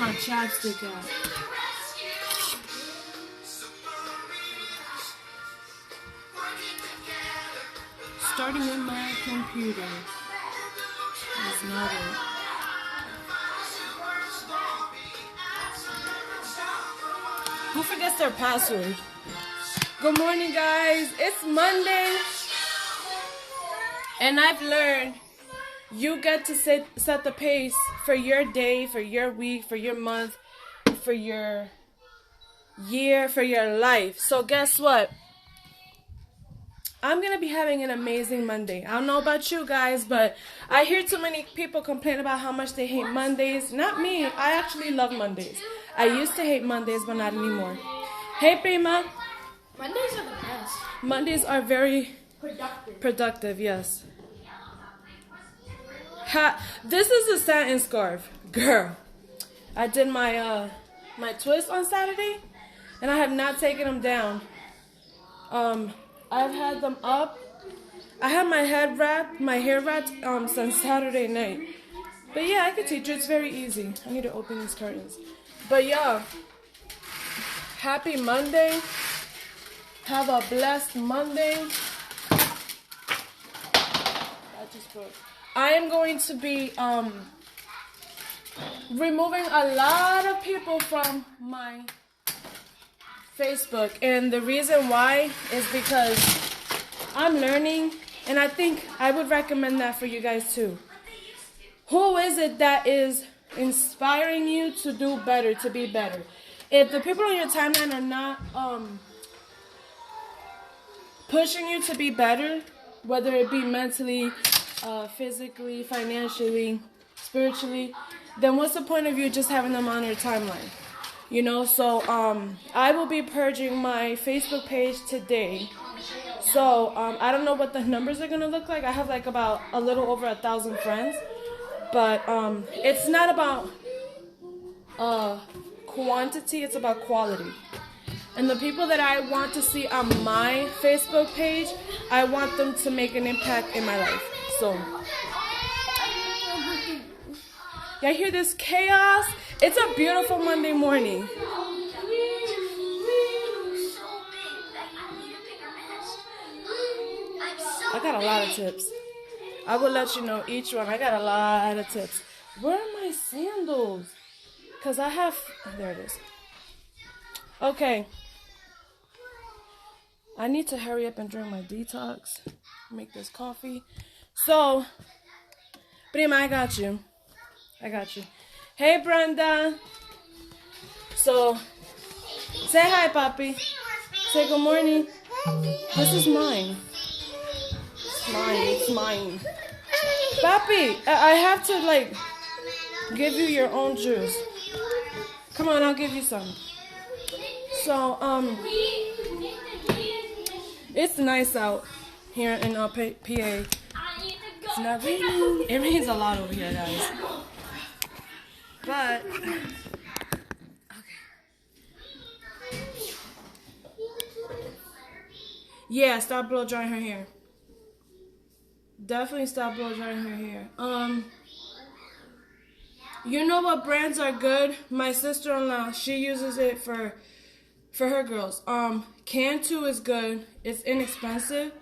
my chapstick at? Starting with my computer. That's not it. Who forgets their password? Good morning, guys. It's Monday. And I've learned you get to set the pace for your day, for your week, for your month, for your year, for your life. So guess what? I'm going to be having an amazing Monday. I don't know about you guys, but I hear too many people complain about how much they hate Mondays. Not me. I actually love Mondays. I used to hate Mondays, but not anymore. Hey, Prima. Mondays are the best. Mondays are very productive, yes. This is a satin scarf. Girl, I did my my twist on Saturday, and I have not taken them down. I've had them up. I had my hair wrapped since Saturday night. But yeah, I can teach you. It's very easy. I need to open these curtains. But yeah, happy Monday. Have a blessed Monday. I just broke. I am going to be removing a lot of people from my Facebook, and the reason why is because I'm learning, and I think I would recommend that for you guys too. Who is it that is inspiring you to do better, to be better? If the people on your timeline are not pushing you to be better, whether it be mentally, physically, financially, spiritually, then what's the point of you just having them on your timeline? You know, so I will be purging my Facebook page today. So I don't know what the numbers are going to look like. I have like about a little over 1,000 friends. But it's not about quantity, it's about quality. And the people that I want to see on my Facebook page, I want them to make an impact in my life. So, y'all hear this chaos? It's a beautiful Monday morning. I got a lot of tips. I will let you know each one. I got a lot of tips. Where are my sandals? Because I have... There it is. Okay. I need to hurry up and drink my detox. Make this coffee. So, Prima, I got you. I got you. Hey, Brenda. So, say hi, Papi. Say good morning. This is mine. It's mine. It's mine. Papi, I have to, like, give you your own juice. Come on, I'll give you some. So, it's nice out here in PA. It's not raining. It rains a lot over here, guys. But, okay. Yeah, stop blow drying her hair. Definitely stop blow drying her hair. You know what brands are good? My sister-in-law, she uses it for her girls. Cantu is good. It's inexpensive.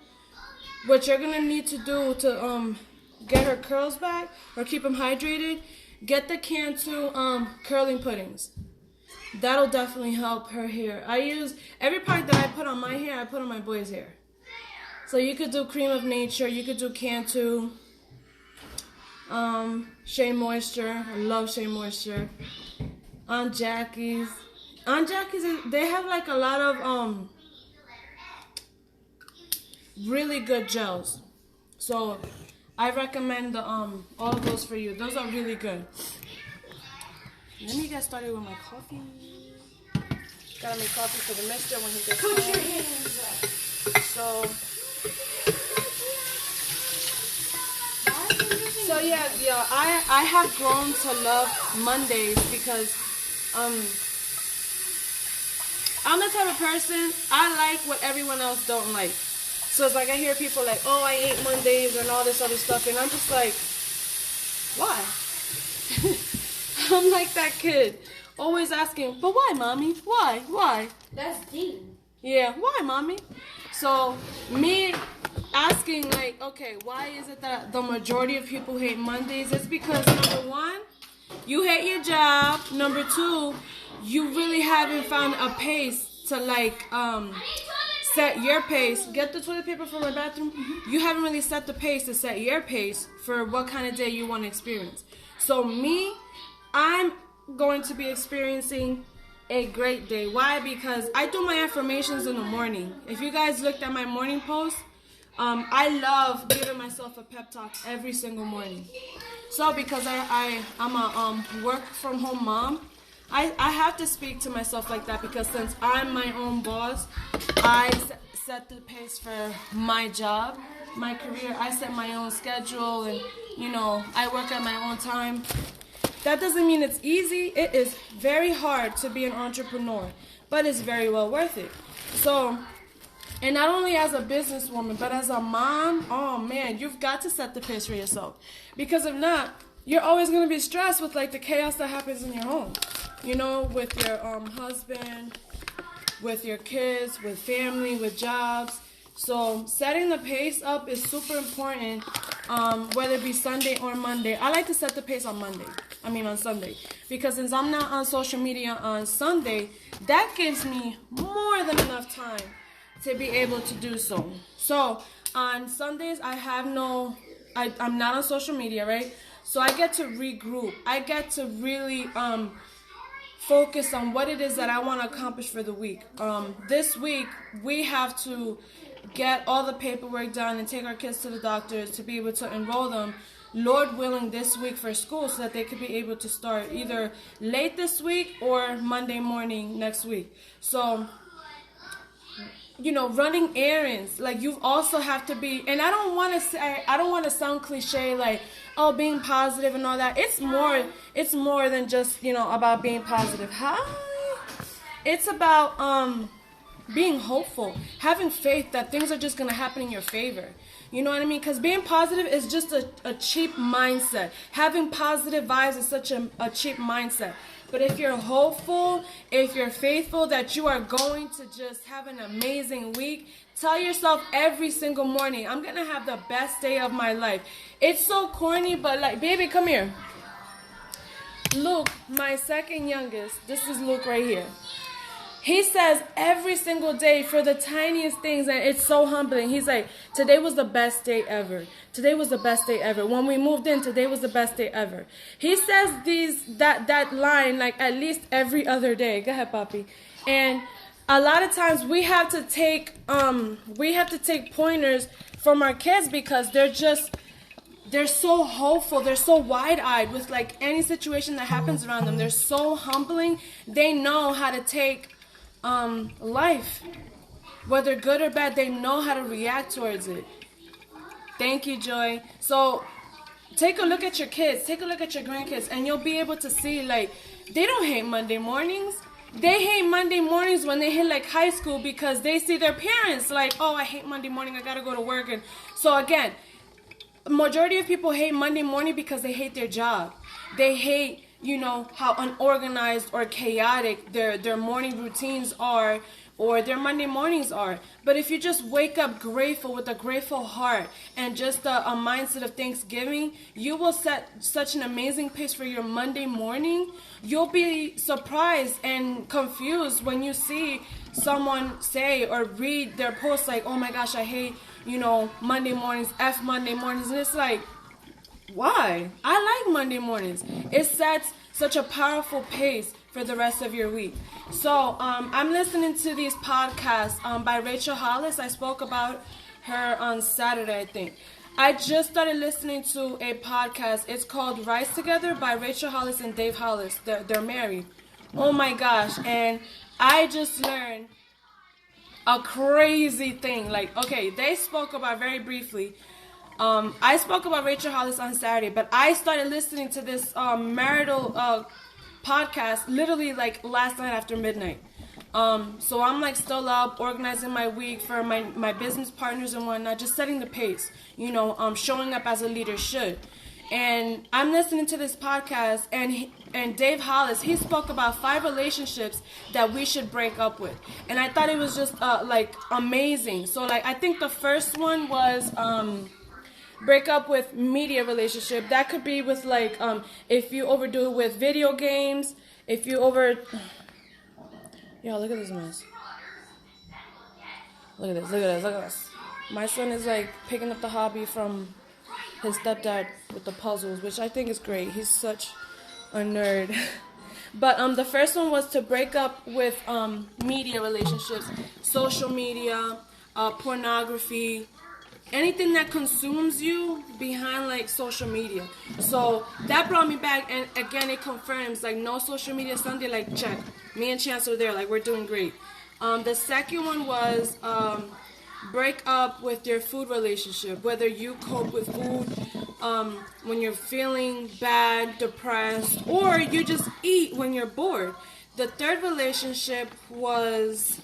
What you're gonna need to do to get her curls back or keep them hydrated, get the Cantu curling puddings. That'll definitely help her hair. I use every product that I put on my hair, I put on my boy's hair. So you could do Cream of Nature, you could do Cantu, Shea Moisture. I love Shea Moisture. Aunt Jackie's. Aunt Jackie's, they have like a lot of really good gels. So I recommend the all of those for you. Those are really good. Let me get started with my coffee. Gotta make coffee for the mixer when he gets home. Put your hands up. So yeah, I have grown to love Mondays because I'm the type of person, I like what everyone else don't like. So it's like I hear people like, oh, I hate Mondays and all this other stuff, and I'm just like, why? I'm like that kid always asking, but why, mommy? Why? That's deep. Yeah, why, mommy? So me asking like, okay, why is it that the majority of people hate Mondays? It's because number one, you hate your job. Number two, you really haven't found a pace to like set your pace. Get the toilet paper from my bathroom. You haven't really set the pace to set your pace for what kind of day you want to experience. So me, I'm going to be experiencing a great day. Why? Because I do my affirmations in the morning. If you guys looked at my morning post, I love giving myself a pep talk every single morning. So because I'm a work from home mom, I have to speak to myself like that, because since I'm my own boss, I set the pace for my job, my career. I set my own schedule, and I work at my own time. That doesn't mean it's easy. It is very hard to be an entrepreneur, but it's very well worth it. So, and not only as a businesswoman, but as a mom, oh man, you've got to set the pace for yourself. Because if not, you're always going to be stressed with like the chaos that happens in your home. With your husband, with your kids, with family, with jobs. So setting the pace up is super important, whether it be Sunday or Monday. I like to set the pace on Sunday. Because since I'm not on social media on Sunday, that gives me more than enough time to be able to do so. So on Sundays, I'm not on social media, right? So I get to regroup. I get to really focus on what it is that I want to accomplish for the week. This week, we have to get all the paperwork done and take our kids to the doctors to be able to enroll them, Lord willing, this week for school, so that they could be able to start either late this week or Monday morning next week. So, running errands, like you also have to be, and I don't want to sound cliche, like, oh, being positive and all that. It's more than just, about being positive. It's about, being hopeful, having faith that things are just going to happen in your favor. You know what I mean? Because being positive is just a cheap mindset. Having positive vibes is such a cheap mindset. But if you're hopeful, if you're faithful that you are going to just have an amazing week, tell yourself every single morning, I'm going to have the best day of my life. It's so corny, but like, baby, come here. Luke, my second youngest, this is Luke right here. He says every single day for the tiniest things, and it's so humbling. He's like, today was the best day ever. Today was the best day ever. When we moved in, today was the best day ever. He says that line like at least every other day. Go ahead, Papi. And a lot of times we have to take pointers from our kids, because they're so hopeful. They're so wide-eyed with like any situation that happens around them. They're so humbling. They know how to take life, whether good or bad. They know how to react towards it. Thank you, Joy. So take a look at your kids, take a look at your grandkids, and you'll be able to see, like, they don't hate Monday mornings. They hate Monday mornings when they hit like high school, because they see their parents like, oh, I hate Monday morning, I gotta go to work. And so again, majority of people hate Monday morning because they hate their job. They hate, how unorganized or chaotic their morning routines are, or their Monday mornings are. But if you just wake up grateful with a grateful heart and just a mindset of Thanksgiving, you will set such an amazing pace for your Monday morning. You'll be surprised and confused when you see someone say or read their post like, oh my gosh, I hate, Monday mornings, F Monday mornings. And it's like, why? I like Monday mornings. It sets such a powerful pace for the rest of your week. So I'm listening to these podcasts by Rachel Hollis. I spoke about her on Saturday, I think. I just started listening to a podcast. It's called Rise Together by Rachel Hollis and Dave Hollis. They're married. Oh my gosh. And I just learned a crazy thing. Like, okay, they spoke about very briefly. I spoke about Rachel Hollis on Saturday, but I started listening to this marital podcast literally like last night after midnight. So I'm like still up organizing my week for my business partners and whatnot, just setting the pace, showing up as a leader should. And I'm listening to this podcast, and Dave Hollis, he spoke about 5 relationships that we should break up with, and I thought it was just like amazing. So like I think the first one was break up with media relationship. That could be with like if you overdo it with video games, if you yo, look at this mess. Look at this. My son is like picking up the hobby from his stepdad with the puzzles, which I think is great. He's such a nerd. But the first one was to break up with media relationships, social media, pornography, anything that consumes you behind like social media. So that brought me back, and again it confirms like no social media Sunday, like check. Me and Chance are there, like we're doing great. The second one was break up with your food relationship, whether you cope with food when you're feeling bad, depressed, or you just eat when you're bored. The third relationship was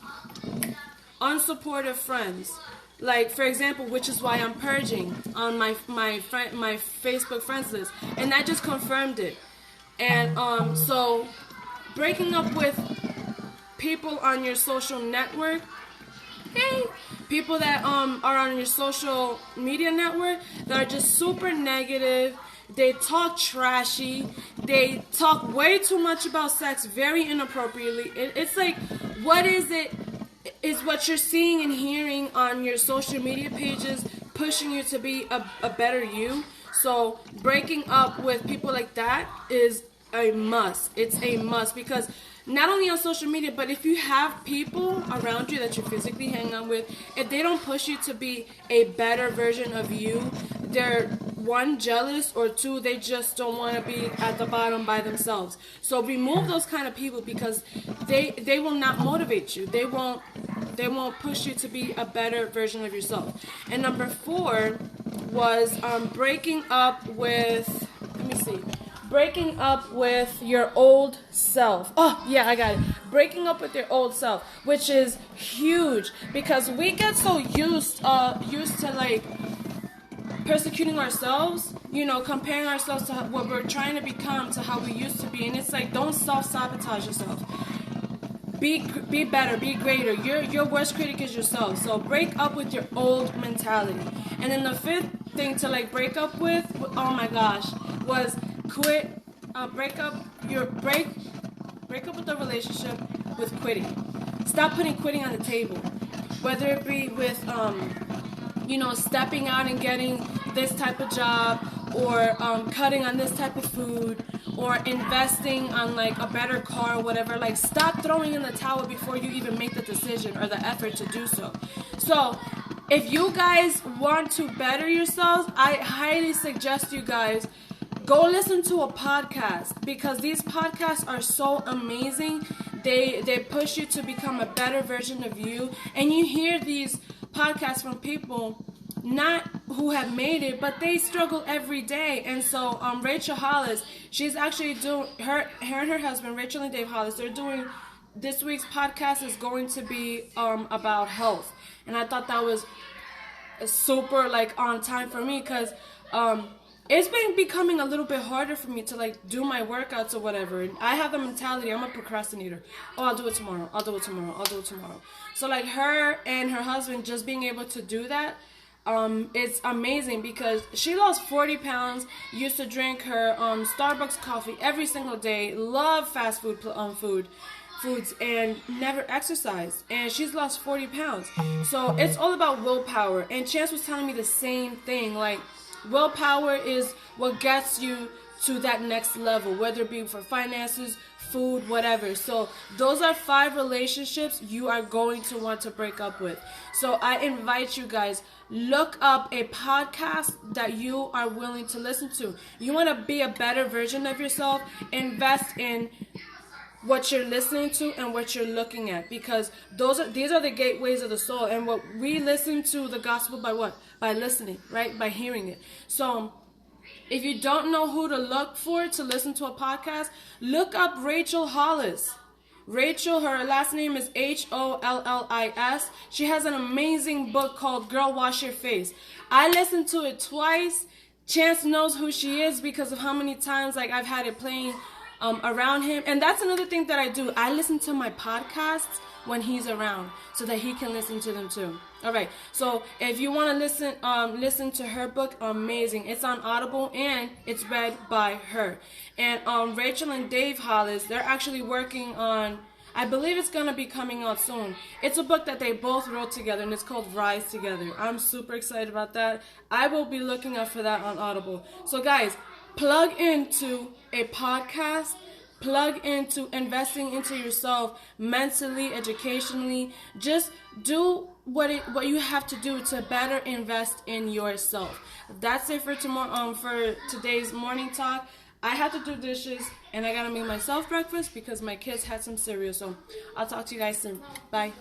unsupportive friends. Like, for example, which is why I'm purging on my Facebook friends list, and that just confirmed it. And so breaking up with people on your social network, people that are on your social media network that are just super negative. They talk trashy. They talk way too much about sex, very inappropriately. It's like, what is it? Is what you're seeing and hearing on your social media pages pushing you to be a better you? So breaking up with people like that is a must. It's a must, because not only on social media, but if you have people around you that you physically hang out with, if they don't push you to be a better version of you, they're 1, jealous, or 2, they just don't want to be at the bottom by themselves. So remove those kind of people, because they will not motivate you. They won't push you to be a better version of yourself. And number 4 was breaking up with, breaking up with your old self. Oh, yeah, I got it. Breaking up with your old self, which is huge, because we get so used to like persecuting ourselves, comparing ourselves to what we're trying to become to how we used to be. And it's like, don't self-sabotage yourself. Be better, be greater. Your worst critic is yourself. So break up with your old mentality. And then the 5th thing to like break up with, oh my gosh, was quit. Break up with the relationship with quitting. Stop putting quitting on the table. Whether it be with stepping out and getting this type of job, or cutting on this type of food, or investing on like a better car or whatever. Like, stop throwing in the towel before you even make the decision or the effort to do so. So if you guys want to better yourselves, I highly suggest you guys go listen to a podcast, because these podcasts are so amazing. They push you to become a better version of you, and you hear these podcasts from people not who have made it, but they struggle every day. And so Rachel Hollis, she's actually doing her and her husband, Rachel and Dave Hollis, they're doing this week's podcast is going to be about health, and I thought that was super like on time for me, because it's been becoming a little bit harder for me to like do my workouts or whatever. I have the mentality, I'm a procrastinator. Oh, I'll do it tomorrow. So like her and her husband just being able to do that, it's amazing, because she lost 40 pounds, used to drink her Starbucks coffee every single day, love fast food foods, and never exercised, and she's lost 40 pounds. So it's all about willpower. And Chance was telling me the same thing, like, willpower is what gets you to that next level, whether it be for finances, food, whatever. So those are 5 relationships you are going to want to break up with. So I invite you guys, look up a podcast that you are willing to listen to. You want to be a better version of yourself, invest in what you're listening to and what you're looking at, because these are the gateways of the soul. And what we listen to the gospel by what? By listening, right? By hearing it. So if you don't know who to look for to listen to a podcast, look up Rachel Hollis. Rachel, her last name is Hollis. She has an amazing book called Girl Wash Your Face. I listened to it twice. Chance knows who she is because of how many times like I've had it playing around him. And that's another thing that I do. I listen to my podcasts when he's around so that he can listen to them too. All right. So if you want to listen to her book, amazing. It's on Audible and it's read by her. And Rachel and Dave Hollis, they're actually working on, I believe it's going to be coming out soon. It's a book that they both wrote together, and it's called Rise Together. I'm super excited about that. I will be looking up for that on Audible. So guys, plug into a podcast, plug into investing into yourself mentally, educationally. Just do what you have to do to better invest in yourself. That's it for tomorrow. For today's morning talk. I have to do dishes, and I gotta make myself breakfast because my kids had some cereal. So I'll talk to you guys soon. Bye.